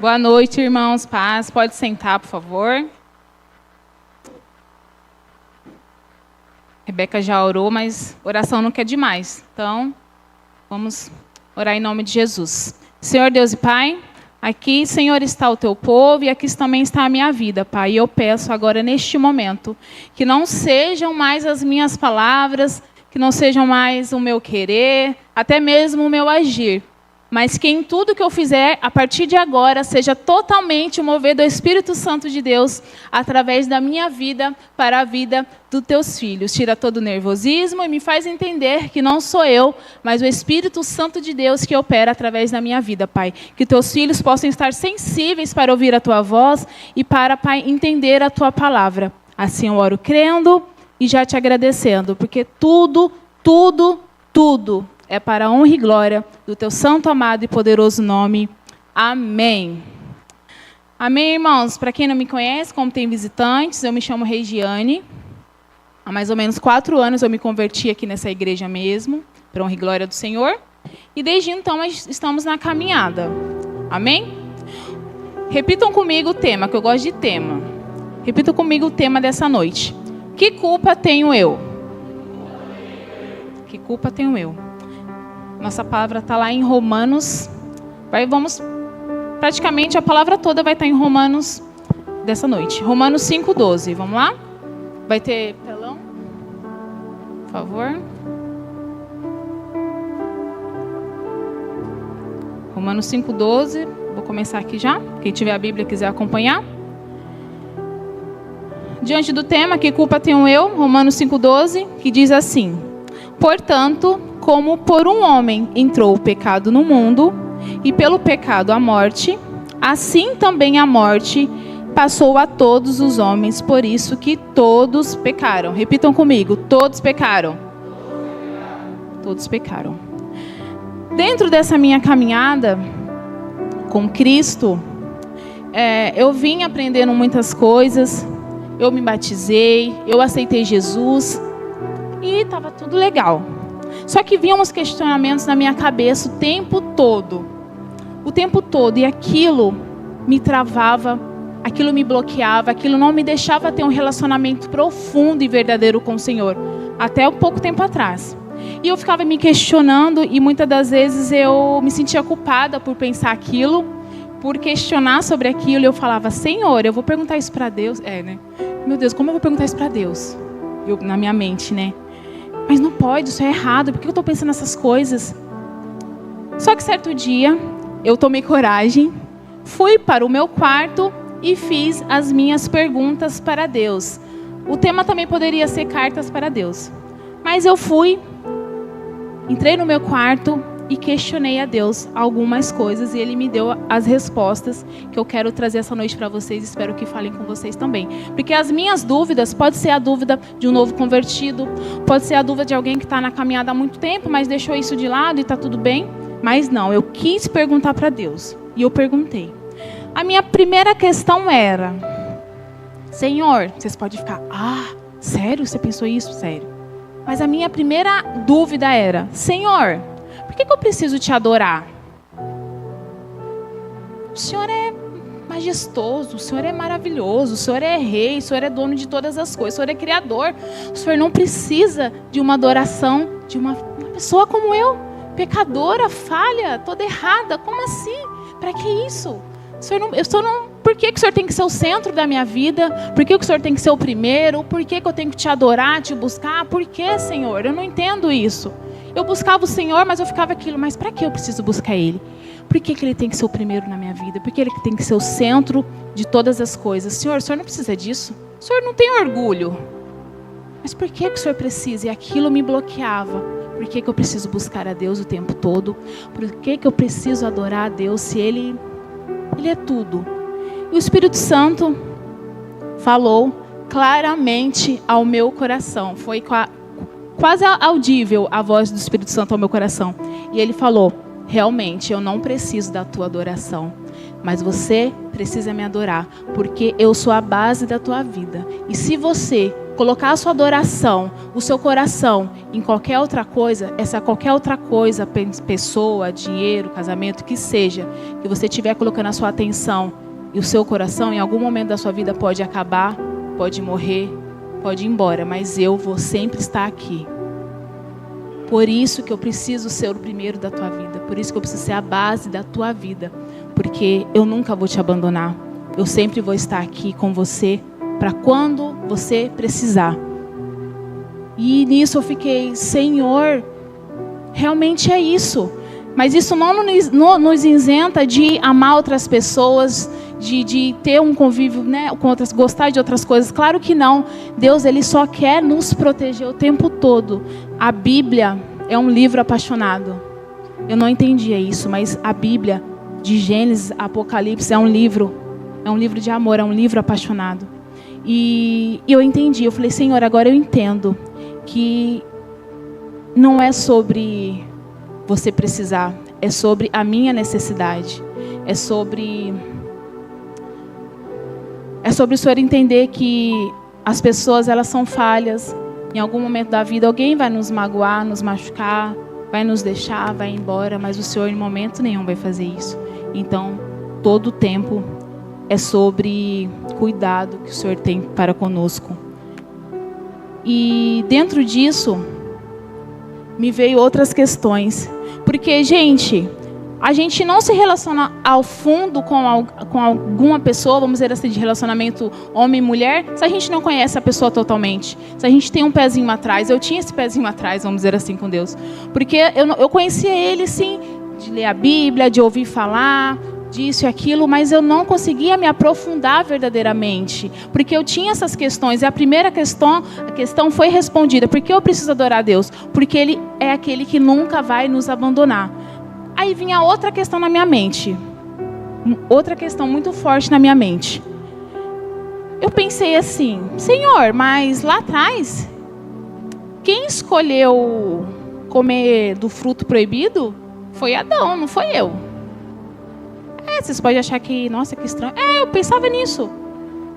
Boa noite, irmãos. Paz. Pode sentar, por favor. Rebeca já orou, mas oração não quer demais. Então, vamos orar em nome de Jesus. Senhor Deus e Pai, aqui, Senhor, está o teu povo e aqui também está a minha vida, Pai. E eu peço agora, neste momento, que não sejam mais as minhas palavras, que não sejam mais o meu querer, até mesmo o meu agir, mas que em tudo que eu fizer, a partir de agora, seja totalmente o mover do Espírito Santo de Deus, através da minha vida, para a vida dos teus filhos. Tira todo o nervosismo e me faz entender que não sou eu, mas o Espírito Santo de Deus que opera através da minha vida, Pai. Que teus filhos possam estar sensíveis para ouvir a tua voz e para, Pai, entender a tua palavra. Assim eu oro crendo e já te agradecendo, porque tudo é para a honra e glória do teu santo, amado e poderoso nome. Amém. Amém, irmãos. Para quem não me conhece, como tem visitantes, eu me chamo Regiane. Há mais ou menos 4 anos eu me converti aqui nessa igreja mesmo, para a honra e glória do Senhor. E desde então nós estamos na caminhada. Amém? Repitam comigo o tema, que eu gosto de tema. Repitam comigo o tema dessa noite. Que culpa tenho eu? Que culpa tenho eu? Nossa palavra está lá em Romanos. Praticamente a palavra toda vai estar em Romanos dessa noite. Romanos 5:12. Vamos lá? Vai ter telão? Por favor. Romanos 5:12. Vou começar aqui já. Quem tiver a Bíblia e quiser acompanhar. Diante do tema, que culpa tenho eu? Romanos 5:12, que diz assim: portanto, como por um homem entrou o pecado no mundo, e pelo pecado a morte, assim também a morte passou a todos os homens, por isso que todos pecaram. Repitam comigo, todos pecaram. Todos pecaram. Dentro dessa minha caminhada com Cristo, eu vim aprendendo muitas coisas, eu me batizei, eu aceitei Jesus, e estava tudo legal. Só que vinham uns questionamentos na minha cabeça o tempo todo, e aquilo me travava, aquilo me bloqueava, aquilo não me deixava ter um relacionamento profundo e verdadeiro com o Senhor, até um pouco tempo atrás. E eu ficava me questionando, e muitas das vezes eu me sentia culpada por pensar aquilo, por questionar sobre aquilo, e eu falava: Senhor, eu vou perguntar isso para Deus? Meu Deus, como eu vou perguntar isso para Deus? Na minha mente, né? Mas não pode, isso é errado, por que eu estou pensando nessas coisas? Só que certo dia, eu tomei coragem, fui para o meu quarto e fiz as minhas perguntas para Deus. O tema também poderia ser cartas para Deus. Mas eu entrei no meu quarto e questionei a Deus algumas coisas, e Ele me deu as respostas que eu quero trazer essa noite para vocês. Espero que falem com vocês também. Porque as minhas dúvidas, pode ser a dúvida de um novo convertido, pode ser a dúvida de alguém que está na caminhada há muito tempo, mas deixou isso de lado e está tudo bem. Mas não, eu quis perguntar para Deus. E eu perguntei. A minha primeira questão era: Senhor, vocês podem ficar: sério? Você pensou isso? Sério. Mas a minha primeira dúvida era: Senhor, por que eu preciso te adorar? O Senhor é majestoso, o Senhor é maravilhoso, o Senhor é rei, o Senhor é dono de todas as coisas, o Senhor é criador. O Senhor não precisa de uma adoração de uma pessoa como eu, pecadora, falha, toda errada. Como assim? Para que isso? Por que o Senhor tem que ser o centro da minha vida? Por que o Senhor tem que ser o primeiro? Por que eu tenho que te adorar, te buscar? Por que, Senhor? Eu não entendo isso. Eu buscava o Senhor, mas eu ficava aquilo: mas para que eu preciso buscar Ele? Por que Ele tem que ser o primeiro na minha vida? Por que Ele tem que ser o centro de todas as coisas? Senhor, o Senhor não precisa disso? O Senhor não tem orgulho? Mas por que o Senhor precisa? E aquilo me bloqueava. Por que eu preciso buscar a Deus o tempo todo? Por que eu preciso adorar a Deus se Ele é tudo? E o Espírito Santo falou claramente ao meu coração. Foi quase audível a voz do Espírito Santo ao meu coração. E Ele falou: realmente, eu não preciso da tua adoração, mas você precisa me adorar, porque eu sou a base da tua vida. E se você colocar a sua adoração, o seu coração em qualquer outra coisa, essa qualquer outra coisa, pessoa, dinheiro, casamento, que seja, que você estiver colocando a sua atenção e o seu coração, em algum momento da sua vida pode acabar, pode morrer, pode ir embora, mas eu vou sempre estar aqui. Por isso que eu preciso ser o primeiro da tua vida, por isso que eu preciso ser a base da tua vida, porque eu nunca vou te abandonar, eu sempre vou estar aqui com você, para quando você precisar. E nisso eu fiquei, Senhor, realmente é isso. Mas isso não nos isenta de amar outras pessoas, de ter um convívio, né, com outras, gostar de outras coisas. Claro que não. Deus, Ele só quer nos proteger o tempo todo. A Bíblia é um livro apaixonado. Eu não entendia isso, mas a Bíblia, de Gênesis a Apocalipse, é um livro de amor, é um livro apaixonado. E eu entendi, eu falei, Senhor, agora eu entendo que não é sobre você precisar, é sobre a minha necessidade, é sobre o Senhor entender que as pessoas, elas são falhas, em algum momento da vida alguém vai nos magoar, nos machucar, vai nos deixar, vai embora, mas o Senhor em momento nenhum vai fazer isso. Então, todo o tempo é sobre cuidado que o Senhor tem para conosco. E dentro disso, me veio outras questões. Porque, gente, a gente não se relaciona ao fundo com alguma pessoa, vamos dizer assim, de relacionamento homem e mulher, se a gente não conhece a pessoa totalmente. Se a gente tem um pezinho atrás, eu tinha esse pezinho atrás, vamos dizer assim, com Deus. Porque eu conhecia Ele, sim, de ler a Bíblia, de ouvir falar, disso e aquilo, mas eu não conseguia me aprofundar verdadeiramente, porque eu tinha essas questões, e a primeira questão foi respondida, porque eu preciso adorar a Deus, porque Ele é aquele que nunca vai nos abandonar. Aí vinha outra questão na minha mente, outra questão muito forte na minha mente. Eu pensei assim, Senhor, mas lá atrás, quem escolheu comer do fruto proibido foi Adão, não foi eu. Vocês podem achar que, nossa, que estranho. Eu pensava nisso.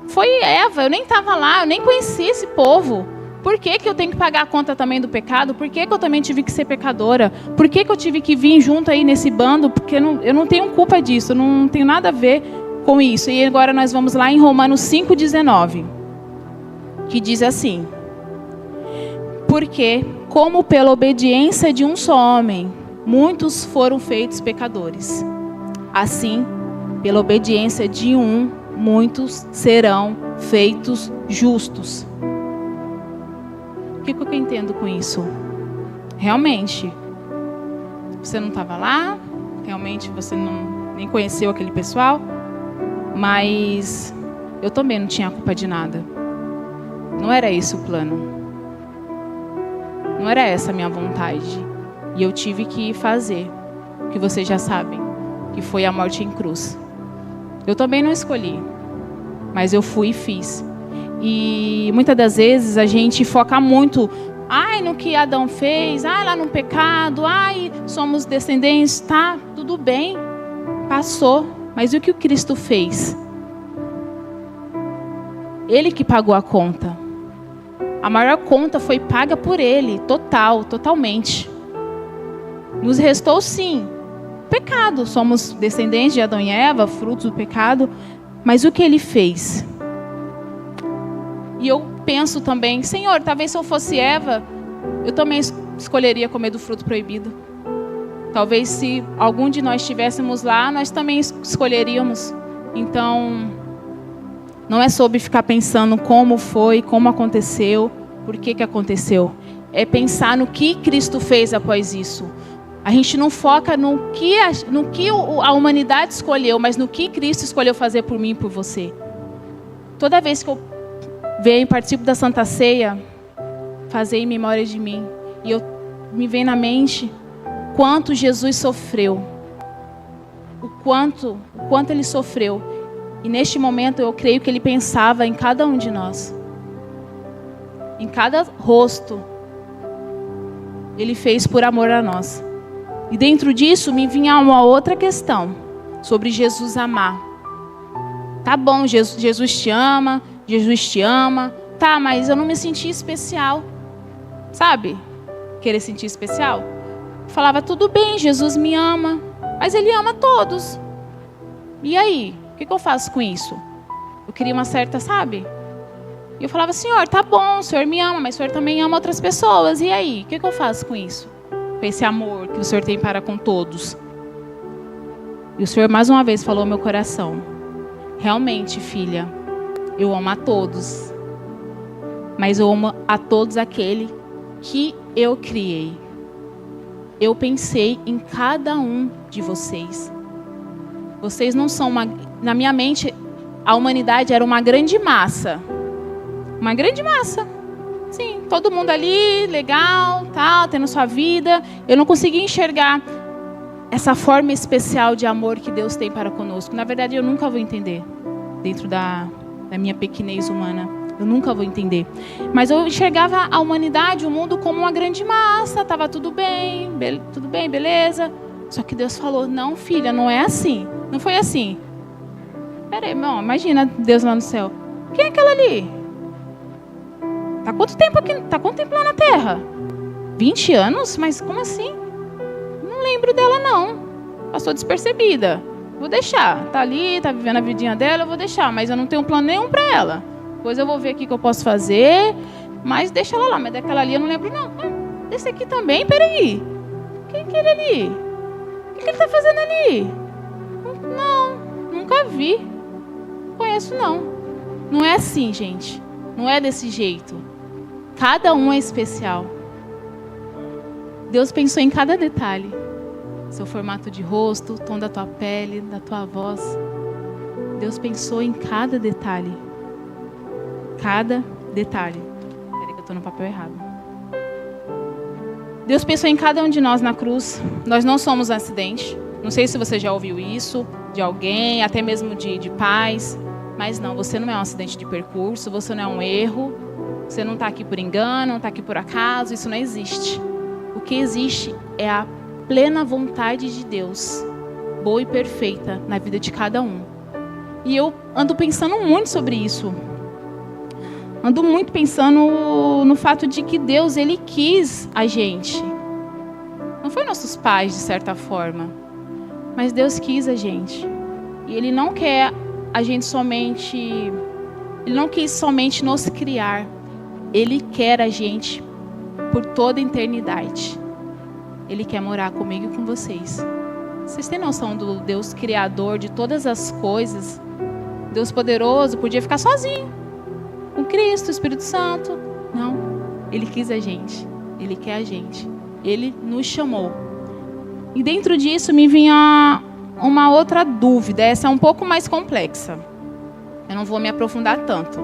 Foi Eva, eu nem estava lá, eu nem conhecia esse povo. Por que eu tenho que pagar a conta também do pecado? Por que eu também tive que ser pecadora? Por que eu tive que vir junto aí nesse bando? Porque eu não tenho culpa disso, eu não tenho nada a ver com isso. E agora nós vamos lá em Romanos 5,19, que diz assim: porque, como pela obediência de um só homem, muitos foram feitos pecadores, assim, pela obediência de um, muitos serão feitos justos. O que eu entendo com isso? Realmente, você não estava lá, realmente você nem conheceu aquele pessoal, mas eu também não tinha culpa de nada. Não era esse o plano. Não era essa a minha vontade. E eu tive que fazer o que vocês já sabem, que foi a morte em cruz. Eu também não escolhi, mas eu fui e fiz. E muitas das vezes a gente foca muito, no que Adão fez, lá no pecado, somos descendentes, tá, tudo bem, passou. Mas e o que o Cristo fez? Ele que pagou a conta. A maior conta foi paga por Ele, totalmente. Nos restou sim pecado, somos descendentes de Adão e Eva, frutos do pecado, mas o que Ele fez? E eu penso também, Senhor, talvez se eu fosse Eva, eu também escolheria comer do fruto proibido. Talvez se algum de nós estivéssemos lá, nós também escolheríamos. Então, não é sobre ficar pensando como foi, como aconteceu, por que aconteceu. É pensar no que Cristo fez após isso. A gente não foca no que a humanidade escolheu, mas no que Cristo escolheu fazer por mim e por você. Toda vez que eu venho e participo da Santa Ceia, fazer em memória de mim, e me vem na mente quanto Jesus sofreu, o quanto Ele sofreu. E neste momento eu creio que Ele pensava em cada um de nós, em cada rosto. Ele fez por amor a nós. E dentro disso me vinha uma outra questão sobre Jesus amar. Tá bom, Jesus te ama, tá, mas eu não me sentia especial. Sabe? Querer sentir especial. Falava, tudo bem, Jesus me ama, mas Ele ama todos. E aí? O que eu faço com isso? Eu queria uma certa, sabe? E eu falava, Senhor, tá bom, o Senhor me ama, mas o Senhor também ama outras pessoas. E aí? O que eu faço com isso? Com esse amor que o Senhor tem para com todos. E o Senhor mais uma vez falou ao meu coração, realmente, filha, eu amo a todos, mas eu amo a todos aquele que eu criei. Eu pensei em cada um de vocês. Vocês não são uma... Na minha mente, a humanidade era uma grande massa. Uma grande massa. Sim, todo mundo ali, legal, tal, tendo sua vida. Eu não conseguia enxergar essa forma especial de amor que Deus tem para conosco. Na verdade, eu nunca vou entender. Dentro da minha pequenez humana. Eu nunca vou entender. Mas eu enxergava a humanidade, o mundo, como uma grande massa. Estava tudo bem, beleza. Só que Deus falou, não, filha, não é assim. Não foi assim. Peraí, irmão, imagina Deus lá no céu. Quem é aquela ali? Tá quanto tempo aqui? Tá quanto tempo lá na Terra? 20 anos? Mas como assim? Não lembro dela, não. Passou despercebida. Vou deixar. Tá ali, tá vivendo a vidinha dela, eu vou deixar. Mas eu não tenho plano nenhum para ela. Depois eu vou ver o que eu posso fazer. Mas deixa ela lá. Mas daquela ali eu não lembro, não. Desse aqui também? Peraí. Quem que é ele ali? O que ele tá fazendo ali? Não, nunca vi. Não conheço, não. Não é assim, gente. Não é desse jeito. Cada um é especial. Deus pensou em cada detalhe. Seu formato de rosto, o tom da tua pele, da tua voz. Deus pensou em cada detalhe. Cada detalhe. Peraí que eu tô no papel errado. Deus pensou em cada um de nós na cruz. Nós não somos um acidente. Não sei se você já ouviu isso de alguém, até mesmo de pais. Mas não, você não é um acidente de percurso, você não é um erro. Você não está aqui por engano, não está aqui por acaso. Isso não existe. O que existe é a plena vontade de Deus, boa e perfeita, na vida de cada um. E eu ando pensando muito sobre isso. Ando muito pensando no fato de que Deus, Ele quis a gente. Não foi nossos pais, de certa forma. Mas Deus quis a gente. E Ele não quer a gente somente... Ele não quis somente nos criar. Ele quer a gente por toda a eternidade. Ele quer morar comigo e com vocês. Vocês têm noção do Deus Criador de todas as coisas? Deus poderoso podia ficar sozinho. Com Cristo, o Espírito Santo. Não. Ele quis a gente. Ele quer a gente. Ele nos chamou. E dentro disso me vinha uma outra dúvida. Essa é um pouco mais complexa. Eu não vou me aprofundar tanto.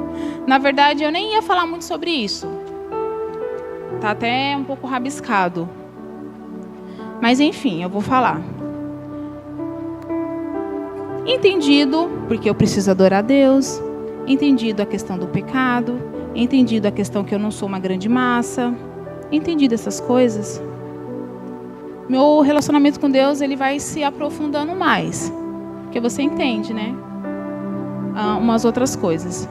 Na verdade, eu nem ia falar muito sobre isso. Tá até um pouco rabiscado. Mas enfim, eu vou falar. Entendido, porque eu preciso adorar a Deus. Entendido a questão do pecado. Entendido a questão que eu não sou uma grande massa. Entendido essas coisas. Meu relacionamento com Deus, ele vai se aprofundando mais. Porque você entende, né? Umas outras coisas.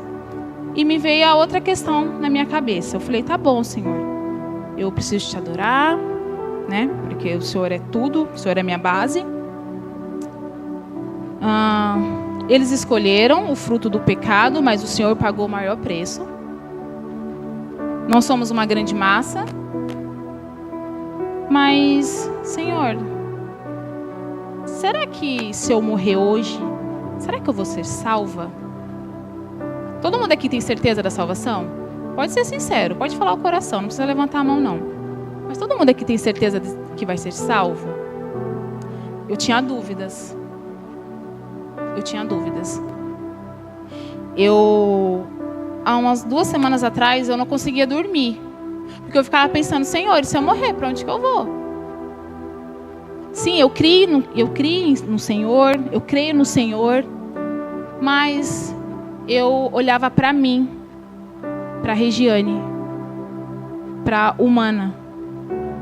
E me veio a outra questão na minha cabeça. Eu falei, tá bom, Senhor. Eu preciso te adorar, né? Porque o Senhor é tudo, o Senhor é minha base. Eles escolheram o fruto do pecado, mas o Senhor pagou o maior preço. Não somos uma grande massa. Mas, Senhor, será que se eu morrer hoje, será que eu vou ser salva? Todo mundo aqui tem certeza da salvação? Pode ser sincero, pode falar o coração, não precisa levantar a mão não. Mas todo mundo aqui tem certeza de que vai ser salvo? Eu tinha dúvidas. Há umas 2 semanas atrás, eu não conseguia dormir. Porque eu ficava pensando, Senhor, se eu morrer, para onde que eu vou? Sim, eu creio no Senhor, eu creio no Senhor, mas eu olhava para mim, para a Regiane, para a humana,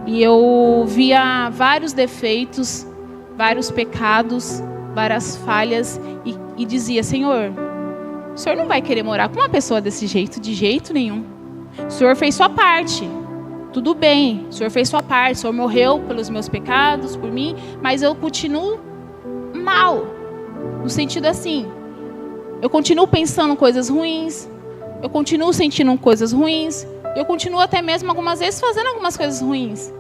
e eu via vários defeitos, vários pecados, várias falhas, e dizia, Senhor, o Senhor não vai querer morar com uma pessoa desse jeito, de jeito nenhum. O Senhor fez sua parte. Tudo bem, o Senhor fez sua parte. O Senhor morreu pelos meus pecados, por mim, mas eu continuo mal. No sentido assim, eu continuo pensando coisas ruins, eu continuo sentindo coisas ruins, eu continuo até mesmo algumas vezes fazendo algumas coisas ruins.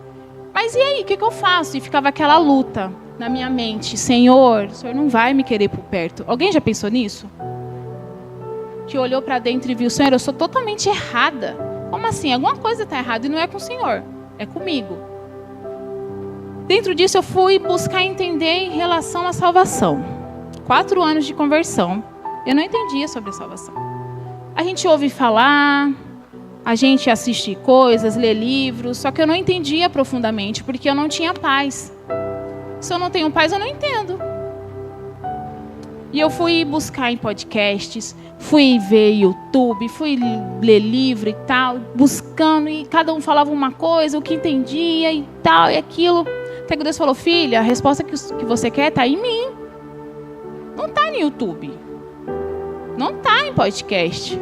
Mas e aí, o que eu faço? E ficava aquela luta na minha mente. Senhor, o Senhor não vai me querer por perto. Alguém já pensou nisso? Que olhou para dentro e viu, Senhor, eu sou totalmente errada. Como assim? Alguma coisa está errada e não é com o Senhor, é comigo. Dentro disso eu fui buscar entender em relação à salvação. 4 anos de conversão, eu não entendia sobre a salvação. A gente ouve falar, a gente assiste coisas, lê livros, só que eu não entendia profundamente, porque eu não tinha paz. Se eu não tenho paz, eu não entendo. E eu fui buscar em podcasts, fui ver YouTube, fui ler livro e tal, buscando, e cada um falava uma coisa, o que entendia e tal, e aquilo. Até que Deus falou, filha, a resposta que você quer está em mim. Não está no YouTube. Não está em podcast.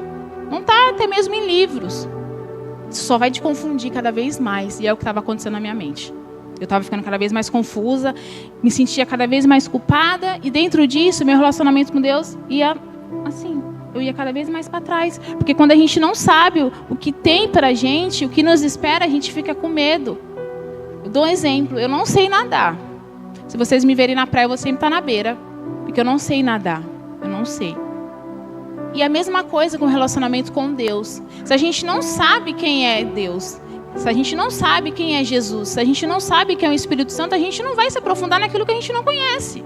Não está até mesmo em livros. Isso só vai te confundir cada vez mais. E é o que estava acontecendo na minha mente. Eu estava ficando cada vez mais confusa, me sentia cada vez mais culpada, e dentro disso, meu relacionamento com Deus ia assim, eu ia cada vez mais para trás. Porque quando a gente não sabe o que tem para a gente, o que nos espera, a gente fica com medo. Eu dou um exemplo, eu não sei nadar. Se vocês me verem na praia, eu vou sempre estar na beira, porque eu não sei nadar, eu não sei. E a mesma coisa com o relacionamento com Deus. Se a gente não sabe quem é Deus, se a gente não sabe quem é Jesus, se a gente não sabe quem é o Espírito Santo, a gente não vai se aprofundar naquilo que a gente não conhece.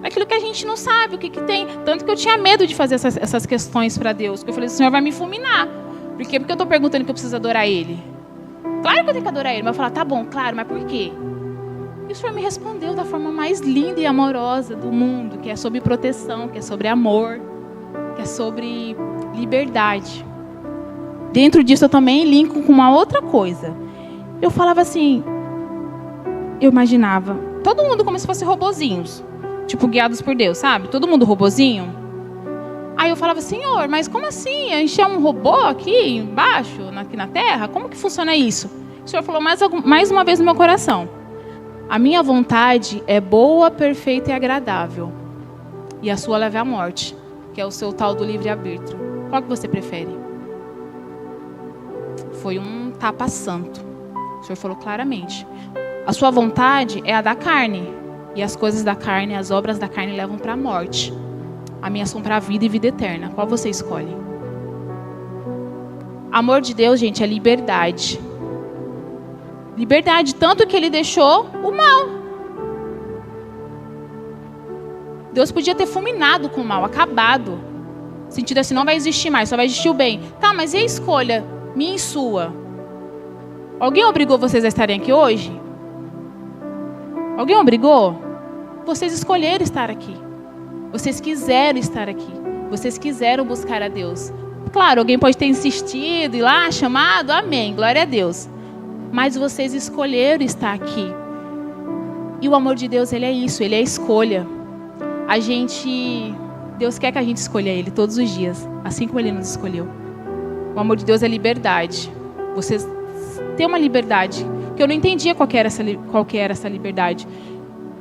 Naquilo que a gente não sabe, o que tem. Tanto que eu tinha medo de fazer essas questões para Deus. Porque eu falei, o Senhor vai me fulminar. Por quê? Porque eu estou perguntando que eu preciso adorar Ele. Claro que eu tenho que adorar Ele. Mas eu falar, tá bom, claro, mas por quê? E o Senhor me respondeu da forma mais linda e amorosa do mundo. Que é sobre proteção, que é sobre amor, que é sobre liberdade. Dentro disso eu também linko com uma outra coisa. Eu falava assim, eu imaginava, todo mundo como se fosse robozinhos, tipo guiados por Deus, sabe? Todo mundo robozinho. Aí eu falava, Senhor, mas como assim? A gente é um robô aqui embaixo, aqui na terra? Como que funciona isso? O Senhor falou mais uma vez no meu coração. A minha vontade é boa, perfeita e agradável. E a sua leva à morte, que é o seu tal do livre-arbítrio. Qual que você prefere? Foi um tapa santo. O Senhor falou claramente. A sua vontade é a da carne. E as coisas da carne, as obras da carne levam para a morte. A minha são para a vida e vida eterna. Qual você escolhe? Amor de Deus, gente, é liberdade. Liberdade, tanto que Ele deixou o mal. Deus podia ter fulminado com o mal, acabado. Sentido assim, não vai existir mais, só vai existir o bem. Tá, mas e a escolha? Minha e sua. Alguém obrigou vocês a estarem aqui hoje? Alguém obrigou? Vocês escolheram estar aqui. Vocês quiseram estar aqui. Vocês quiseram buscar a Deus. Claro, alguém pode ter insistido, ir lá, chamado, amém, glória a Deus. Mas vocês escolheram estar aqui. E o amor de Deus, Ele é isso, Ele é a escolha. Deus quer que a gente escolha Ele todos os dias, assim como Ele nos escolheu. O amor de Deus é liberdade. Vocês têm uma liberdade que eu não entendia qual que era essa liberdade.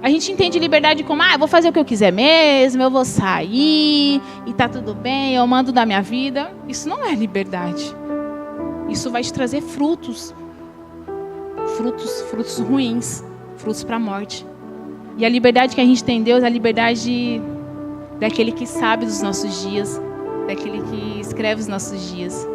A gente entende liberdade como, eu vou fazer o que eu quiser mesmo, eu vou sair e tá tudo bem, eu mando da minha vida. Isso não é liberdade. Isso vai te trazer frutos ruins, frutos para a morte. E a liberdade que a gente tem em Deus é a liberdade daquele que sabe dos nossos dias, daquele que escreve os nossos dias.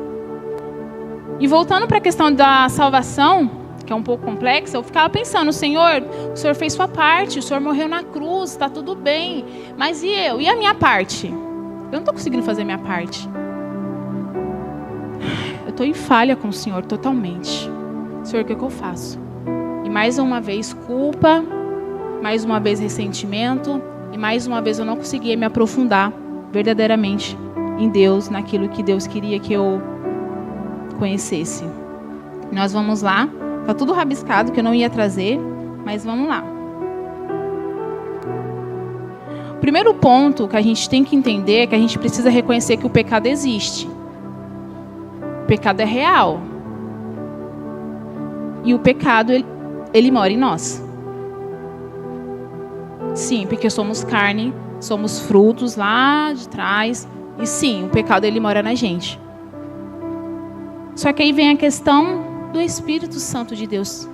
E voltando para a questão da salvação, que é um pouco complexa, eu ficava pensando, Senhor, o Senhor fez sua parte, o Senhor morreu na cruz, está tudo bem, mas e eu? E a minha parte? Eu não estou conseguindo fazer a minha parte. Eu estou em falha com o Senhor totalmente. Senhor, o que eu faço? E mais uma vez culpa, mais uma vez ressentimento, e mais uma vez eu não conseguia me aprofundar verdadeiramente em Deus, naquilo que Deus queria que eu conhecesse. Nós vamos lá. Tá tudo rabiscado que eu não ia trazer, mas vamos lá. O primeiro ponto que a gente tem que entender é que a gente precisa reconhecer que o pecado existe. O pecado é real. E o pecado, ele mora em nós. Sim, porque somos carne, somos frutos lá de trás. E sim, o pecado, ele mora na gente. Só que aí vem a questão do Espírito Santo de Deus,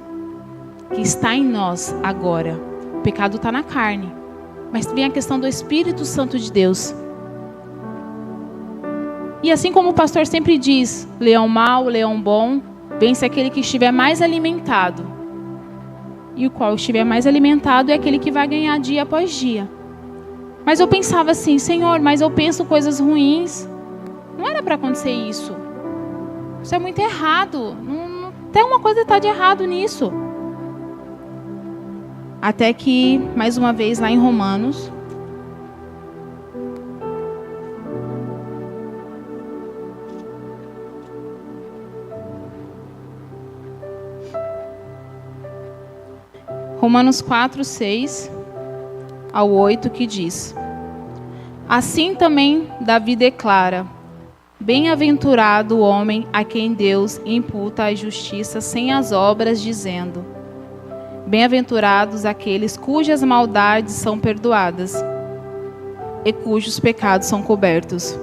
que está em nós agora. O pecado está na carne. Mas vem a questão do Espírito Santo de Deus. E assim como o pastor sempre diz, leão mau, leão bom, vence aquele que estiver mais alimentado. E o qual estiver mais alimentado é aquele que vai ganhar dia após dia. Mas eu pensava assim, Senhor, mas eu penso coisas ruins. Não era para acontecer isso. Isso é muito errado. Até uma coisa está de errado nisso. Até que, mais uma vez, lá em Romanos, Romanos 4, 6 ao 8, que diz: Assim também Davi declara: Bem-aventurado o homem a quem Deus imputa a justiça sem as obras, dizendo: Bem-aventurados aqueles cujas maldades são perdoadas e cujos pecados são cobertos.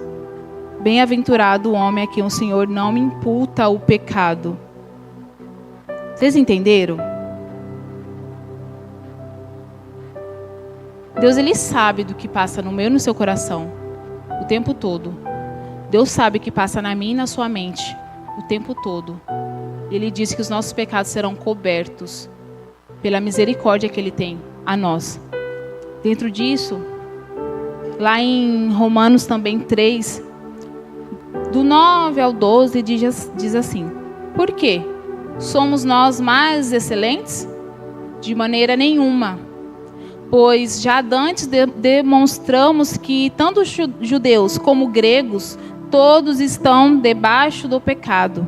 Bem-aventurado o homem a quem o Senhor não imputa o pecado. Vocês entenderam? Deus, ele sabe do que passa no meu e no seu coração o tempo todo. Deus sabe o que passa na minha e na sua mente o tempo todo. Ele diz que os nossos pecados serão cobertos pela misericórdia que ele tem a nós. Dentro disso, lá em Romanos também 3, do 9 ao 12, diz assim: Por quê? Somos nós mais excelentes? De maneira nenhuma. Pois já dantes demonstramos que tanto judeus como gregos, todos estão debaixo do pecado.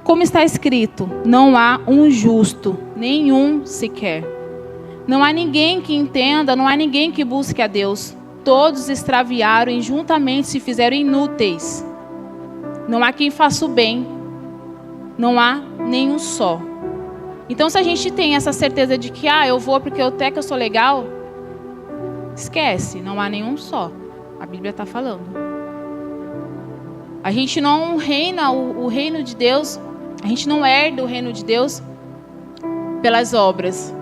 Como está escrito, não há um justo, nenhum sequer. Não há ninguém que entenda, não há ninguém que busque a Deus. Todos extraviaram e juntamente se fizeram inúteis. Não há quem faça o bem, não há nenhum só. Então, se a gente tem essa certeza de que eu vou porque até que eu sou legal, esquece, não há nenhum só. A Bíblia está falando. A gente não reina o reino de Deus, a gente não herda o reino de Deus pelas obras.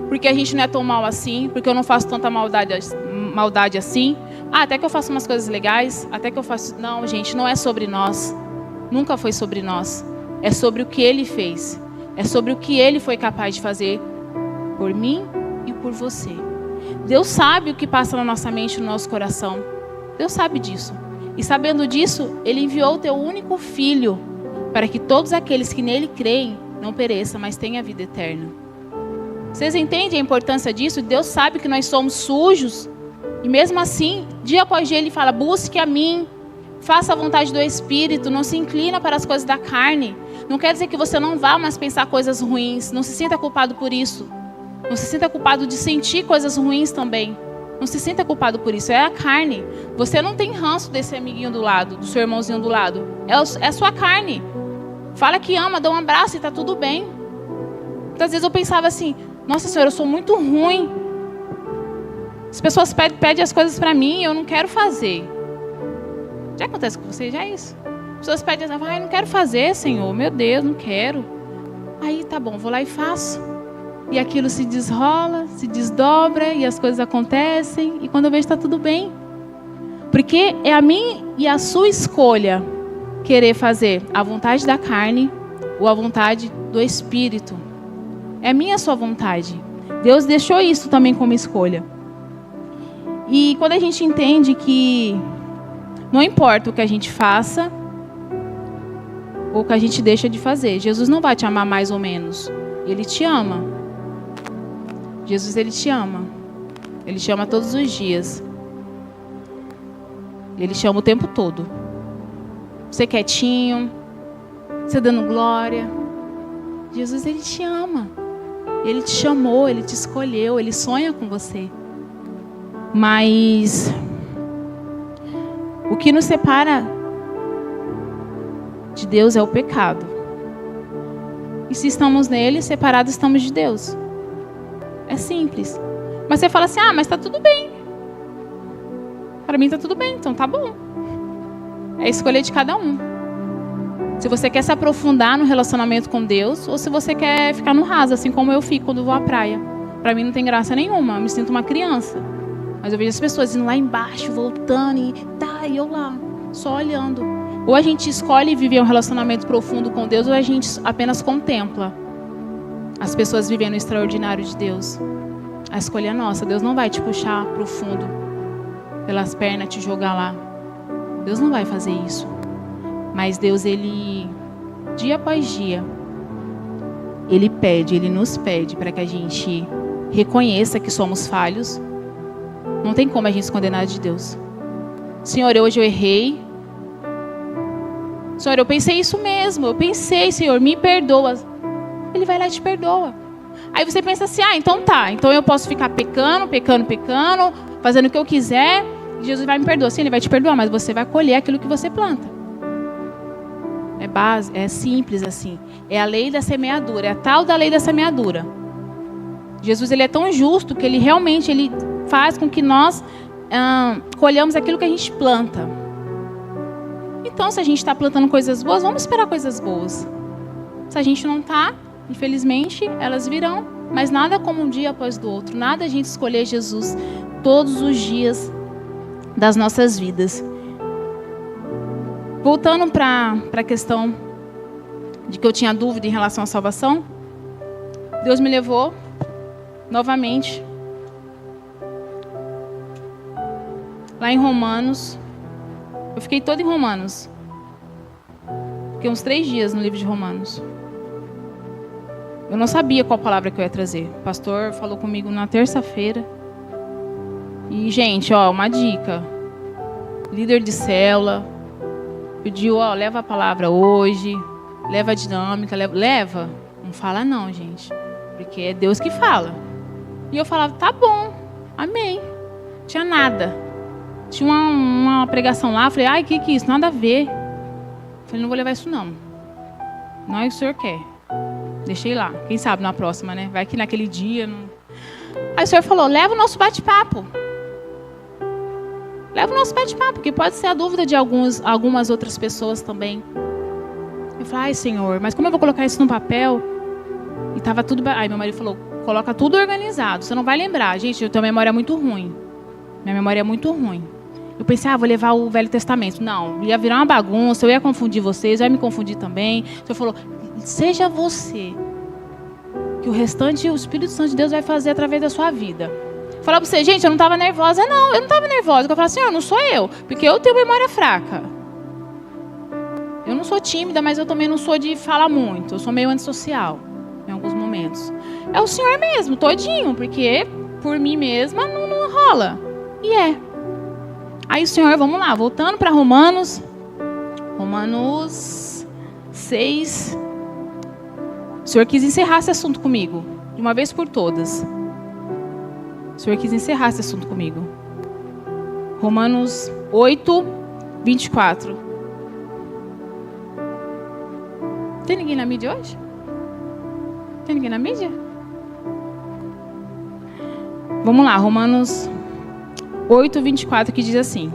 Porque a gente não é tão mal assim, porque eu não faço tanta maldade assim. Até que eu faço umas coisas legais, até que eu faço... Não, gente, não é sobre nós. Nunca foi sobre nós. É sobre o que Ele fez. É sobre o que Ele foi capaz de fazer por mim e por você. Deus sabe o que passa na nossa mente e no nosso coração. Deus sabe disso. E sabendo disso, Ele enviou o Teu único Filho para que todos aqueles que nele creem não pereçam, mas tenham a vida eterna. Vocês entendem a importância disso? Deus sabe que nós somos sujos. E mesmo assim, dia após dia Ele fala: busque a mim. Faça a vontade do Espírito. Não se inclina para as coisas da carne. Não quer dizer que você não vá mais pensar coisas ruins. Não se sinta culpado por isso. Não se sinta culpado de sentir coisas ruins também. Não se sinta culpado por isso. É a carne. Você não tem ranço desse amiguinho do lado, do seu irmãozinho do lado. É a sua carne. Fala que ama, dá um abraço e está tudo bem. Muitas vezes eu pensava assim: nossa Senhora, eu sou muito ruim. As pessoas pedem as coisas para mim e eu não quero fazer. Já acontece com você? Já é isso? As pessoas pedem, não quero fazer, Senhor. Meu Deus, não quero. Aí, tá bom, vou lá e faço. E aquilo se desrola, se desdobra e as coisas acontecem. E quando eu vejo, está tudo bem. Porque é a minha e a sua escolha querer fazer a vontade da carne ou a vontade do Espírito. É a minha e a sua vontade. Deus deixou isso também como escolha. E quando a gente entende que não importa o que a gente faça ou o que a gente deixa de fazer, Jesus não vai te amar mais ou menos. Ele te ama. Jesus, Ele te ama. Ele te ama todos os dias. Ele te ama o tempo todo. Você quietinho, você dando glória. Jesus, Ele te ama. Ele te chamou, Ele te escolheu, Ele sonha com você. Mas o que nos separa de Deus é o pecado. E se estamos nele, separados estamos de Deus. É simples. Mas você fala assim, mas tá tudo bem. Para mim tá tudo bem, então tá bom. É a escolha de cada um. Se você quer se aprofundar no relacionamento com Deus, ou se você quer ficar no raso, assim como eu fico quando vou à praia. Para mim não tem graça nenhuma, eu me sinto uma criança. Mas eu vejo as pessoas indo lá embaixo, voltando, e eu lá, só olhando. Ou a gente escolhe viver um relacionamento profundo com Deus, ou a gente apenas contempla as pessoas vivendo o extraordinário de Deus. A escolha é nossa. Deus não vai te puxar para o fundo, pelas pernas, te jogar lá. Deus não vai fazer isso. Mas Deus, Ele, dia após dia, Ele nos pede para que a gente reconheça que somos falhos. Não tem como a gente esconder nada de Deus. Senhor, hoje eu errei. Senhor, eu pensei isso mesmo. Eu pensei, Senhor, me perdoa. Ele vai lá e te perdoa. Aí você pensa assim, então tá. Então eu posso ficar pecando, fazendo o que eu quiser. E Jesus vai me perdoar. Sim, Ele vai te perdoar, mas você vai colher aquilo que você planta. É simples assim. É a lei da semeadura. É a tal da lei da semeadura. Jesus, Ele é tão justo que Ele realmente faz com que nós colhamos aquilo que a gente planta. Então, se a gente está plantando coisas boas, vamos esperar coisas boas. Se a gente não está, infelizmente, elas virão. Mas nada como um dia após do outro. Nada a gente escolher Jesus todos os dias das nossas vidas. Voltando para a questão de que eu tinha dúvida em relação à salvação, Deus me levou novamente lá em Romanos. Eu fiquei toda em Romanos. Fiquei uns 3 dias no livro de Romanos. Eu não sabia qual palavra que eu ia trazer. O pastor falou comigo na terça-feira. E, gente, uma dica. Líder de célula pediu, leva a palavra hoje, leva a dinâmica, leva. Não fala não, gente. Porque é Deus que fala. E eu falava, tá bom, amém. Não tinha nada. Tinha uma pregação lá, falei, que é isso? Nada a ver. Falei, não vou levar isso não. Não é o que o senhor quer. Deixei lá. Quem sabe na próxima, né? Vai que naquele dia... Não... Aí o senhor falou, leva o nosso bate-papo. Leva o nosso bate-papo, que pode ser a dúvida de algumas outras pessoas também. Eu falei, Senhor, mas como eu vou colocar isso no papel? E estava tudo... Aí meu marido falou, coloca tudo organizado, você não vai lembrar. Gente, eu tenho uma memória muito ruim. Minha memória é muito ruim. Eu pensei, vou levar o Velho Testamento. Não, ia virar uma bagunça, eu ia confundir vocês, eu ia me confundir também. O Senhor falou, seja você, que o restante, o Espírito Santo de Deus vai fazer através da sua vida. Falar para você, gente, eu não estava nervosa. Não, eu não estava nervosa. Eu falava, Senhor, não sou eu, porque eu tenho memória fraca. Eu não sou tímida, mas eu também não sou de falar muito. Eu sou meio antissocial, em alguns momentos. É o Senhor mesmo, todinho, porque por mim mesma não rola. E é. Aí o Senhor, vamos lá, voltando para Romanos 6. O Senhor quis encerrar esse assunto comigo, de uma vez por todas. O Senhor quis encerrar esse assunto comigo. Romanos 8, 24. Tem ninguém na mídia hoje? Tem ninguém na mídia? Vamos lá, Romanos 8, 24, que diz assim: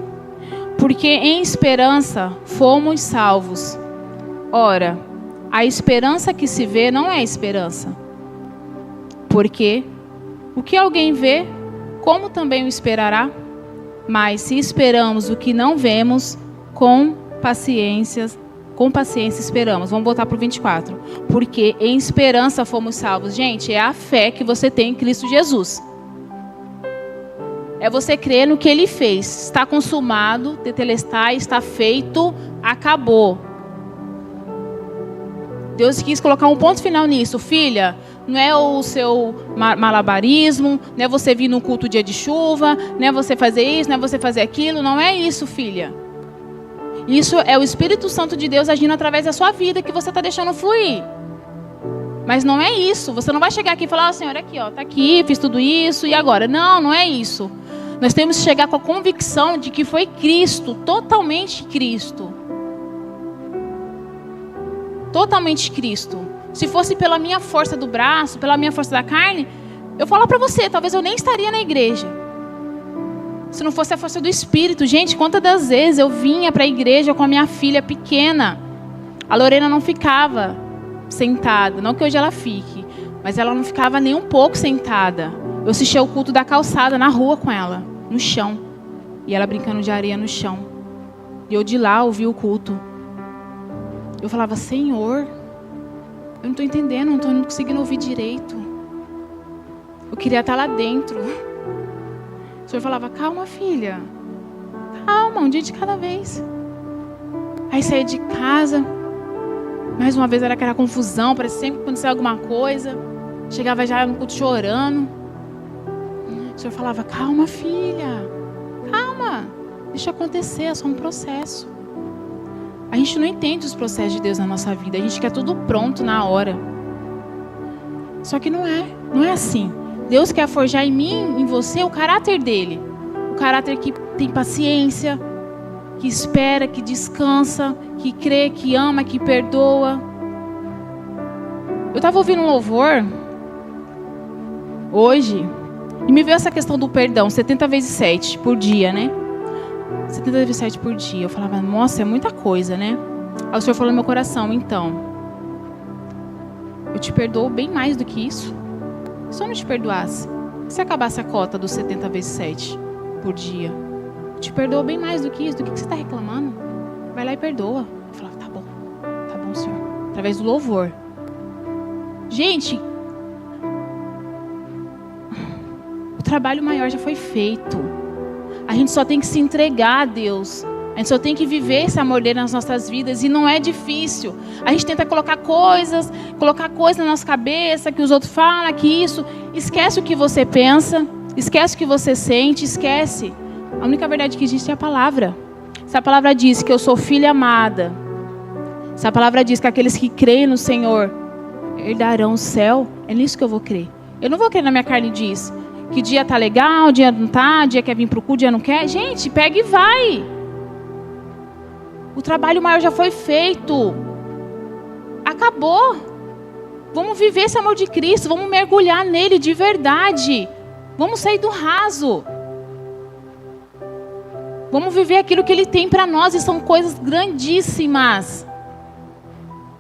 porque em esperança fomos salvos. Ora, a esperança que se vê não é esperança. Porque o que alguém vê, como também o esperará? Mas se esperamos o que não vemos, com paciência esperamos. Vamos voltar para o 24. Porque em esperança fomos salvos. Gente, é a fé que você tem em Cristo Jesus. É você crer no que Ele fez. Está consumado, tetelestai, está feito, acabou. Deus quis colocar um ponto final nisso. Filha, não é o seu malabarismo, não é você vir no culto dia de chuva, não é você fazer isso, não é você fazer aquilo. Não é isso, filha. Isso é o Espírito Santo de Deus agindo através da sua vida, que você está deixando fluir. Mas não é isso. Você não vai chegar aqui e falar, Senhor, aqui, está aqui, fiz tudo isso, e agora? Não, não é isso. Nós temos que chegar com a convicção de que foi Cristo, totalmente Cristo. Totalmente Cristo. Se fosse pela minha força do braço, pela minha força da carne, eu falo para você, talvez eu nem estaria na igreja. Se não fosse a força do Espírito. Gente, quantas das vezes eu vinha para a igreja com a minha filha pequena. A Lorena não ficava sentada, não que hoje ela fique, mas ela não ficava nem um pouco sentada. Eu assistia o culto da calçada na rua com ela, no chão. E ela brincando de areia no chão. E eu de lá ouvi o culto. Eu falava, Senhor, eu não estou entendendo, não estou conseguindo ouvir direito. Eu queria estar lá dentro. O Senhor falava, calma filha, calma, um dia de cada vez. Aí saía de casa, mais uma vez era aquela confusão, parecia sempre acontecer alguma coisa. Chegava já no culto chorando. O Senhor falava, calma filha, calma, deixa acontecer, é só um processo. A gente não entende os processos de Deus na nossa vida, a gente quer tudo pronto na hora. Só que não é assim. Deus quer forjar em mim, em você, o caráter dele. O caráter que tem paciência, que espera, que descansa, que crê, que ama, que perdoa. Eu estava ouvindo um louvor hoje e me veio essa questão do perdão, 70 vezes 7 por dia, né? 70 vezes 7 por dia. Eu falava, nossa, é muita coisa, né? Aí o Senhor falou no meu coração, então, eu te perdoo bem mais do que isso. Se eu não te perdoasse, se acabasse a cota dos 70 vezes 7 por dia, eu te perdoo bem mais do que isso. Do que você está reclamando? Vai lá e perdoa. Eu falava, tá bom, Senhor. Através do louvor. Gente, o trabalho maior já foi feito. A gente só tem que se entregar a Deus. A gente só tem que viver esse amor dele nas nossas vidas. E não é difícil. A gente tenta colocar coisas na nossa cabeça, que os outros falam, que isso. Esquece o que você pensa. Esquece o que você sente. Esquece. A única verdade que existe é a palavra. Se a palavra diz que eu sou filha amada. Se a palavra diz que aqueles que creem no Senhor herdarão o céu. É nisso que eu vou crer. Eu não vou crer na minha carne e diz que dia tá legal, dia não tá, dia quer vir pro culto, dia não quer. Gente, pega e vai. O trabalho maior já foi feito. Acabou. Vamos viver esse amor de Cristo. Vamos mergulhar nele de verdade. Vamos sair do raso. Vamos viver aquilo que ele tem para nós. E são coisas grandíssimas.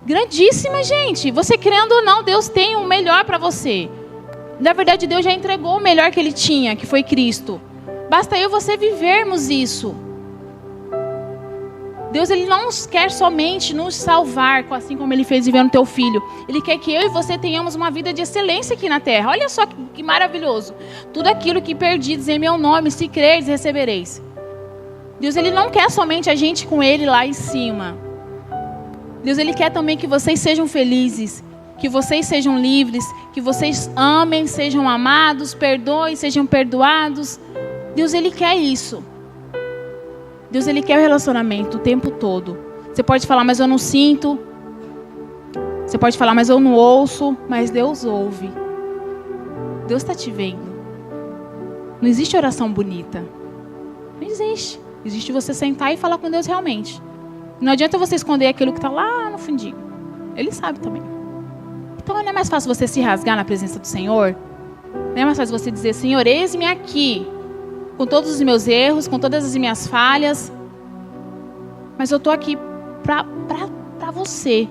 Grandíssimas, gente. Você querendo ou não, Deus tem o melhor para você. Na verdade, Deus já entregou o melhor que ele tinha, que foi Cristo. Basta eu e você vivermos isso. Deus, ele não quer somente nos salvar, assim como ele fez vivendo teu filho. Ele quer que eu e você tenhamos uma vida de excelência aqui na terra. Olha só que maravilhoso. Tudo aquilo que perdides em meu nome, se crerdes, recebereis. Deus, ele não quer somente a gente com ele lá em cima. Deus, ele quer também que vocês sejam felizes, que vocês sejam livres, que vocês amem, sejam amados, perdoem, sejam perdoados. Deus, ele quer isso. Deus, ele quer o relacionamento o tempo todo. Você pode falar, mas eu não sinto. Você pode falar, mas eu não ouço. Mas Deus ouve. Deus está te vendo. Não existe oração bonita. Não existe. Existe você sentar e falar com Deus realmente. Não adianta você esconder aquilo que está lá no fundinho. Ele sabe também. Então não é mais fácil você se rasgar na presença do Senhor? Não é mais fácil você dizer, Senhor, eis-me aqui. Com todos os meus erros, com todas as minhas falhas. Mas eu estou aqui para você,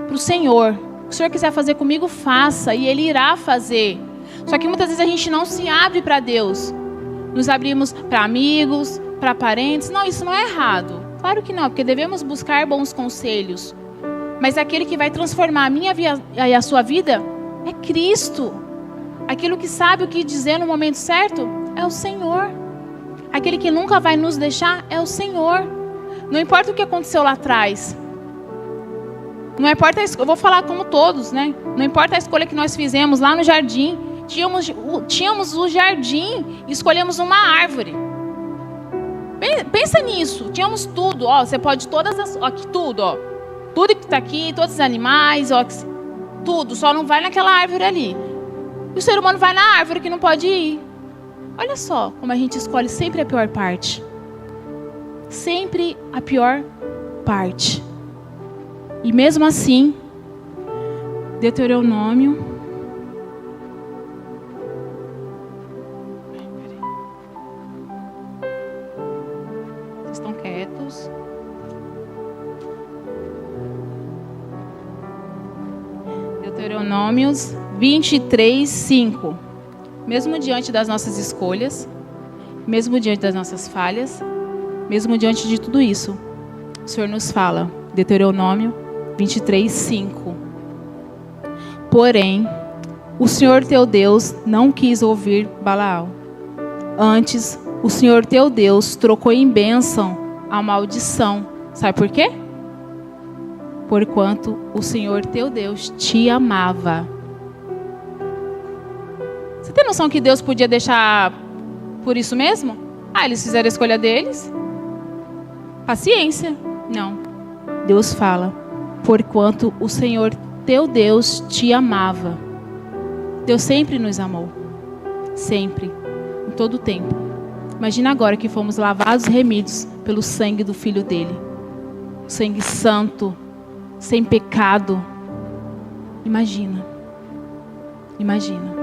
para o Senhor. O que o Senhor quiser fazer comigo, faça. E Ele irá fazer. Só que muitas vezes a gente não se abre para Deus. Nos abrimos para amigos, para parentes. Não, isso não é errado. Claro que não, porque devemos buscar bons conselhos. Mas aquele que vai transformar a minha vida e a sua vida é Cristo. Aquilo que sabe o que dizer no momento certo é o Senhor. Aquele que nunca vai nos deixar é o Senhor. Não importa o que aconteceu lá atrás. Não importa, eu vou falar como todos, né? Não importa a escolha que nós fizemos lá no jardim. Tínhamos o jardim e escolhemos uma árvore. Pensa nisso. Tínhamos tudo, ó. Você pode todas as, ó, aqui tudo, ó. Tudo que está aqui, todos os animais, ó, tudo. Só não vai naquela árvore ali. E o ser humano vai na árvore que não pode ir. Olha só como a gente escolhe sempre a pior parte. Sempre a pior parte. E mesmo assim, Deuteronômio. Vocês estão quietos? Deuteronômios 23, 5. Mesmo diante das nossas escolhas, mesmo diante das nossas falhas, mesmo diante de tudo isso, o Senhor nos fala, Deuteronômio 23, 5. Porém, o Senhor teu Deus não quis ouvir Balaão. Antes, o Senhor teu Deus trocou em bênção a maldição. Sabe por quê? Porquanto o Senhor teu Deus te amava. Você tem noção que Deus podia deixar por isso mesmo? Eles fizeram a escolha deles. Paciência. Não. Deus fala, porquanto o Senhor teu Deus te amava. Deus sempre nos amou. Sempre. Em todo o tempo. Imagina agora que fomos lavados e remidos pelo sangue do Filho dele. Sangue santo, sem pecado. Imagina. Imagina.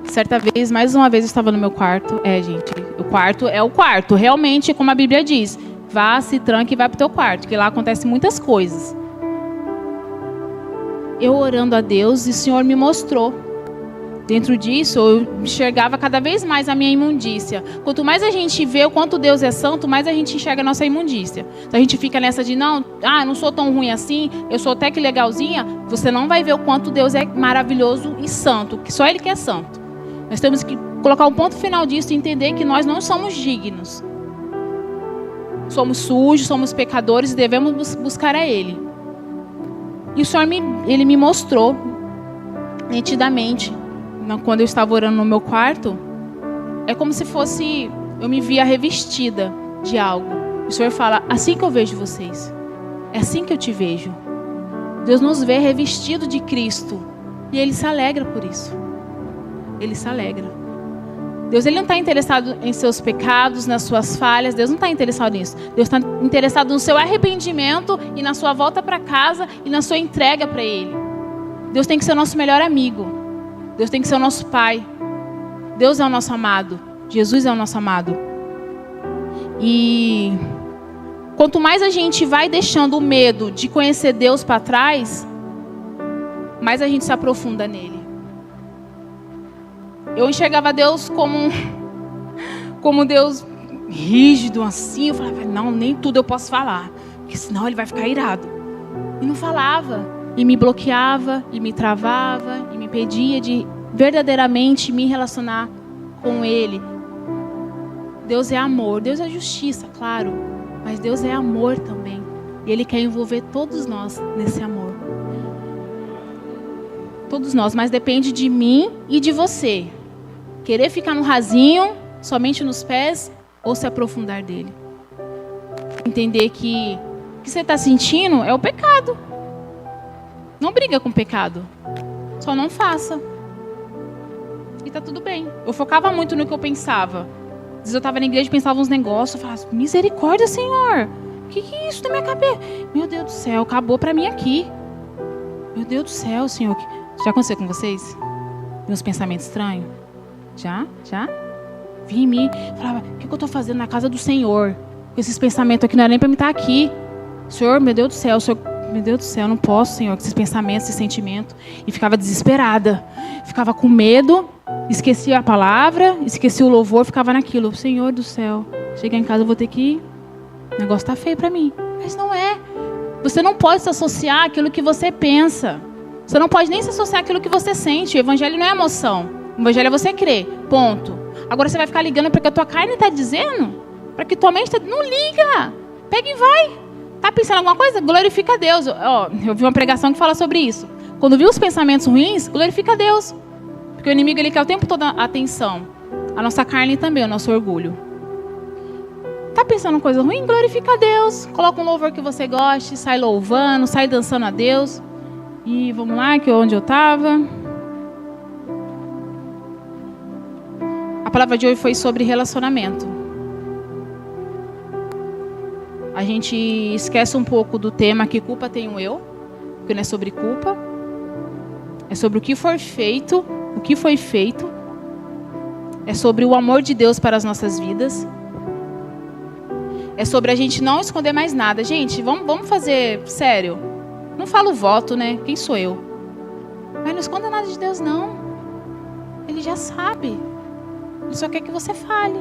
Certa vez, mais uma vez, eu estava no meu quarto. Gente, o quarto é o quarto. Realmente, como a Bíblia diz, vá, se tranque e vai para o teu quarto, que lá acontecem muitas coisas. Eu orando a Deus e o Senhor me mostrou. Dentro disso, eu enxergava cada vez mais a minha imundícia. Quanto mais a gente vê o quanto Deus é santo, mais a gente enxerga a nossa imundícia. Então a gente fica nessa de, não, eu não sou tão ruim assim, eu sou até que legalzinha. Você não vai ver o quanto Deus é maravilhoso e santo, que só Ele que é santo. Nós temos que colocar um ponto final disso e entender que nós não somos dignos. Somos sujos, somos pecadores e devemos buscar a Ele. E o Senhor Ele me mostrou nitidamente, quando eu estava orando no meu quarto, é como se fosse, eu me via revestida de algo. O Senhor fala, assim que eu vejo vocês, é assim que eu te vejo. Deus nos vê revestido de Cristo e Ele se alegra por isso. Ele se alegra. Deus Ele não está interessado em seus pecados, nas suas falhas. Deus não está interessado nisso. Deus está interessado no seu arrependimento e na sua volta para casa e na sua entrega para Ele. Deus tem que ser o nosso melhor amigo. Deus tem que ser o nosso Pai. Deus é o nosso amado. Jesus é o nosso amado. E quanto mais a gente vai deixando o medo de conhecer Deus para trás, mais a gente se aprofunda nele. Eu enxergava Deus como Deus rígido assim. Eu falava, não, nem tudo eu posso falar, porque senão Ele vai ficar irado. E não falava. E me bloqueava, e me travava, e me impedia de verdadeiramente me relacionar com Ele. Deus é amor, Deus é justiça, claro. Mas Deus é amor também. E Ele quer envolver todos nós nesse amor. Todos nós, mas depende de mim e de você. Querer ficar no rasinho, somente nos pés, ou se aprofundar dele. Entender que o que você está sentindo é o pecado. Não briga com o pecado. Só não faça. E tá tudo bem. Eu focava muito no que eu pensava. Às vezes eu estava na igreja e pensava uns negócios. Eu falava, misericórdia, Senhor. O que é isso na minha cabeça? Meu Deus do céu, acabou para mim aqui. Meu Deus do céu, Senhor. Já aconteceu com vocês? Uns pensamentos estranhos? Já? Vim em mim. Falava, o que eu estou fazendo na casa do Senhor? Com esses pensamentos aqui, não era nem para mim estar aqui. Senhor, meu Deus do céu, meu Deus do céu, eu não posso, Senhor, com esses pensamentos, esses sentimentos. E ficava desesperada. Ficava com medo. Esquecia a palavra, esquecia o louvor, ficava naquilo. Senhor do céu, chegar em casa eu vou ter que ir. O negócio está feio para mim. Mas não é. Você não pode se associar àquilo que você pensa. Você não pode nem se associar àquilo que você sente. O evangelho não é emoção. O evangelho é você crer. Ponto. Agora você vai ficar ligando para que a tua carne está dizendo? Para que tua mente está... Não liga. Pega e vai. Tá pensando em alguma coisa? Glorifica a Deus. Eu vi uma pregação que fala sobre isso. Quando viu os pensamentos ruins, glorifica a Deus. Porque o inimigo ele quer o tempo todo a atenção. A nossa carne também, o nosso orgulho. Tá pensando em coisa ruim? Glorifica a Deus. Coloca um louvor que você goste, sai louvando, sai dançando a Deus. E vamos lá, que é onde eu estava. A palavra de hoje foi sobre relacionamento. A gente esquece um pouco do tema que culpa tenho eu, porque não é sobre culpa. É sobre o que foi feito, É sobre o amor de Deus para as nossas vidas. É sobre a gente não esconder mais nada. Gente, vamos fazer sério. Não falo voto, né? Quem sou eu? Mas não esconda nada de Deus, não. Ele já sabe. Ele só quer que você fale.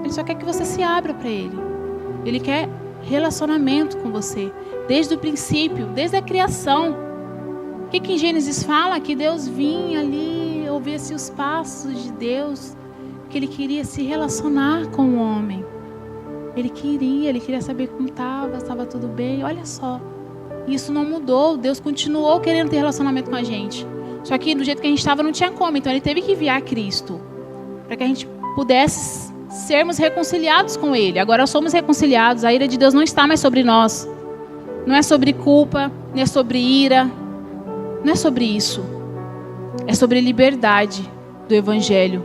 Ele só quer que você se abra para Ele. Ele quer relacionamento com você. Desde o princípio, desde a criação. O que em Gênesis fala? Que Deus vinha ali, ouvia-se os passos de Deus. Que Ele queria se relacionar com o homem. Ele queria saber como estava tudo bem. Olha só. Isso não mudou. Deus continuou querendo ter relacionamento com a gente. Só que do jeito que a gente estava não tinha como. Então Ele teve que enviar Cristo. Para que a gente pudesse sermos reconciliados com Ele. Agora somos reconciliados. A ira de Deus não está mais sobre nós. Não é sobre culpa, não é sobre ira. Não é sobre isso. É sobre liberdade do Evangelho.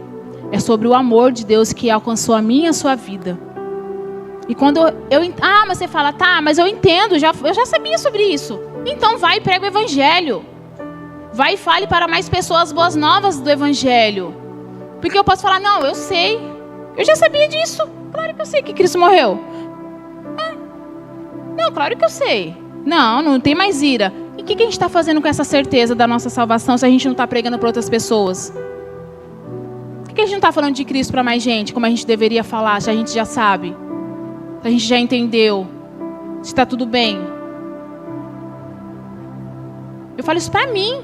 É sobre o amor de Deus que alcançou a minha e a sua vida. E quando mas você fala, tá, mas eu entendo, eu já sabia sobre isso. Então vai e prega o Evangelho. Vai e fale para mais pessoas boas novas do Evangelho. Porque eu posso falar, não, eu sei. Eu já sabia disso. Claro que eu sei que Cristo morreu. Não, claro que eu sei. Não tem mais ira. E o que a gente está fazendo com essa certeza da nossa salvação se a gente não está pregando para outras pessoas? Por que a gente não está falando de Cristo para mais gente, como a gente deveria falar, se a gente já sabe? Se a gente já entendeu? Se está tudo bem? Eu falo isso para mim.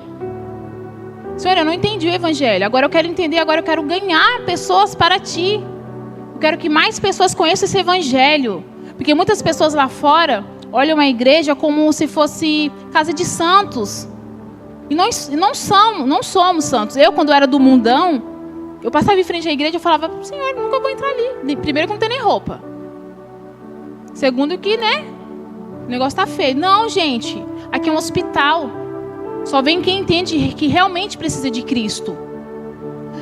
Senhor, eu não entendi o Evangelho. Agora eu quero entender, agora eu quero ganhar pessoas para Ti. Eu quero que mais pessoas conheçam esse Evangelho. Porque muitas pessoas lá fora olham a igreja como se fosse casa de santos. E não somos santos. Eu, quando era do mundão, eu passava em frente à igreja e falava, Senhor, nunca vou entrar ali. Primeiro que não tem nem roupa. Segundo que, o negócio tá feio. Não, gente, aqui é um hospital. Só vem quem entende que realmente precisa de Cristo.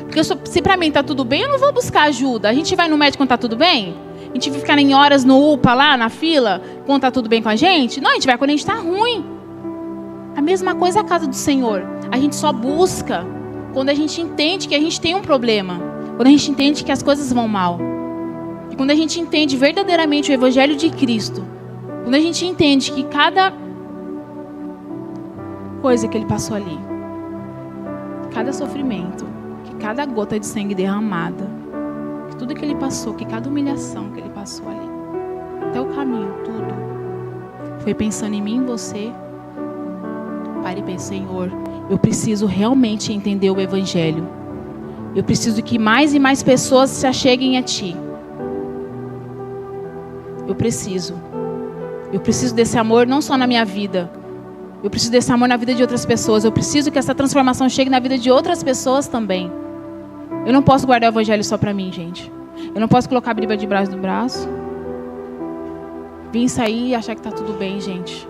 Porque se pra mim tá tudo bem, eu não vou buscar ajuda. A gente vai no médico quando tá tudo bem? A gente vai ficar em horas no UPA lá, na fila, quando tá tudo bem com a gente? Não, a gente vai quando a gente tá ruim. A mesma coisa é a casa do Senhor. A gente só busca quando a gente entende que a gente tem um problema. Quando a gente entende que as coisas vão mal. E quando a gente entende verdadeiramente o Evangelho de Cristo. Quando a gente entende que cada coisa que Ele passou ali, cada sofrimento, que cada gota de sangue derramada, que tudo que Ele passou, que cada humilhação que Ele passou ali, até o caminho, tudo, foi pensando em mim e em você. Pare e pense, Senhor, eu preciso realmente entender o Evangelho. Eu preciso que mais e mais pessoas se acheguem a Ti. Eu preciso desse amor não só na minha vida. Eu preciso desse amor na vida de outras pessoas. Eu preciso que essa transformação chegue na vida de outras pessoas também. Eu não posso guardar o Evangelho só para mim, gente. Eu não posso colocar a Bíblia debaixo do braço. Vim sair e achar que está tudo bem, gente.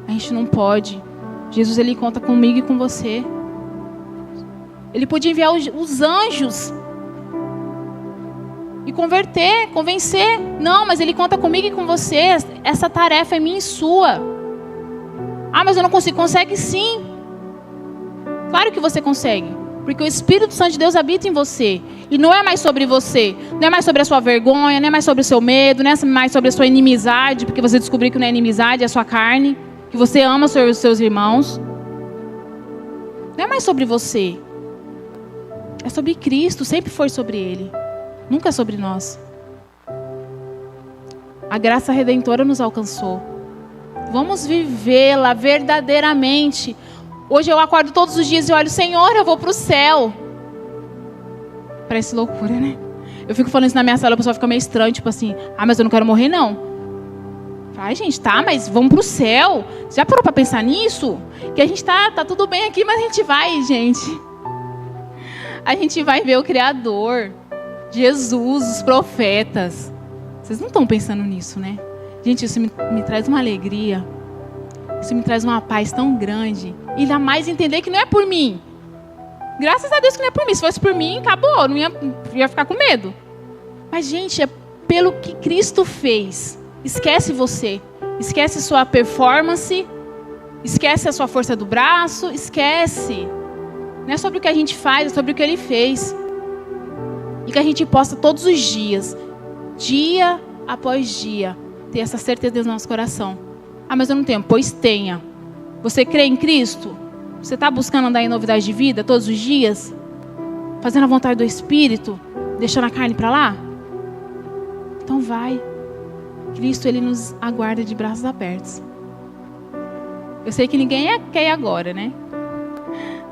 A gente não pode. Jesus, Ele conta comigo e com você. Ele podia enviar os anjos e convencer. Não, mas Ele conta comigo e com você. Essa tarefa é minha e sua. Ah, mas eu não consigo. Consegue sim. Claro que você consegue. Porque o Espírito Santo de Deus habita em você. E não é mais sobre você. Não é mais sobre a sua vergonha. Não é mais sobre o seu medo. Não é mais sobre a sua inimizade. Porque você descobriu que não é inimizade, é a sua carne. Que você ama os seus irmãos. Não é mais sobre você. É sobre Cristo. Sempre foi sobre Ele. Nunca é sobre nós. A graça redentora nos alcançou. Vamos vivê-la verdadeiramente. Hoje eu acordo todos os dias e olho, Senhor, eu vou para o céu. Parece loucura, né? Eu fico falando isso na minha sala, o pessoal fica meio estranho, tipo assim, mas eu não quero morrer, não. Ai, gente, tá, mas vamos para o céu. Já parou para pensar nisso? Que a gente tá tudo bem aqui, mas a gente vai, gente. A gente vai ver o Criador, Jesus, os profetas. Vocês não estão pensando nisso, né? Gente, isso me traz uma alegria. Isso me traz uma paz tão grande. E ainda mais entender que não é por mim. Graças a Deus que não é por mim. Se fosse por mim, acabou. Eu não ia ficar com medo. Mas, gente, é pelo que Cristo fez. Esquece você. Esquece sua performance. Esquece a sua força do braço. Esquece. Não é sobre o que a gente faz, é sobre o que Ele fez. E que a gente possa todos os dias, dia após dia, ter essa certeza no nosso coração. Ah, mas eu não tenho. Pois tenha. Você crê em Cristo? Você está buscando andar em novidade de vida todos os dias? Fazendo a vontade do Espírito? Deixando a carne para lá? Então vai. Cristo, Ele nos aguarda de braços abertos. Eu sei que ninguém quer ir agora, né?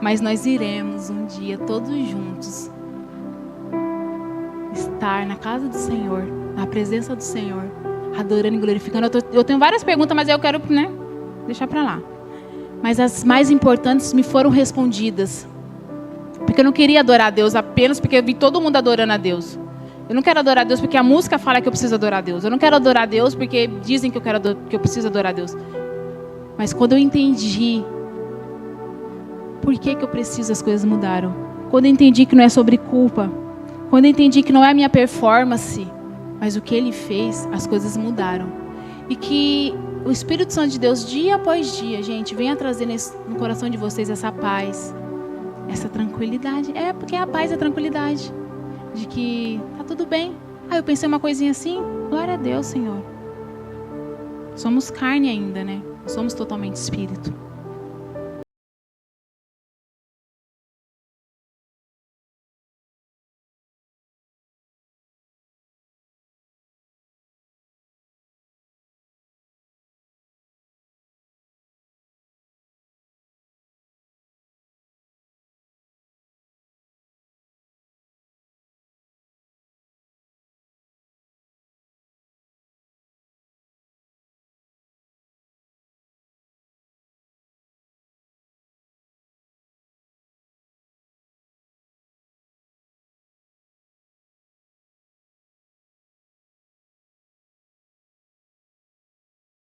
Mas nós iremos um dia todos juntos estar na casa do Senhor, na presença do Senhor, adorando e glorificando. Eu tenho várias perguntas, mas eu quero, deixar para lá. Mas as mais importantes me foram respondidas. Porque eu não queria adorar a Deus apenas porque eu vi todo mundo adorando a Deus. Eu não quero adorar a Deus porque a música fala que eu preciso adorar a Deus. Eu não quero adorar a Deus porque dizem que eu preciso adorar a Deus. Mas quando eu entendi por que eu preciso, as coisas mudaram. Quando eu entendi que não é sobre culpa. Quando eu entendi que não é a minha performance, mas o que Ele fez, as coisas mudaram. E que o Espírito Santo de Deus, dia após dia, gente, venha trazer no coração de vocês essa paz, essa tranquilidade. É, porque a paz é a tranquilidade. De que tá tudo bem. Ah, eu pensei uma coisinha assim. Glória a Deus, Senhor. Somos carne ainda, né? Somos totalmente espírito.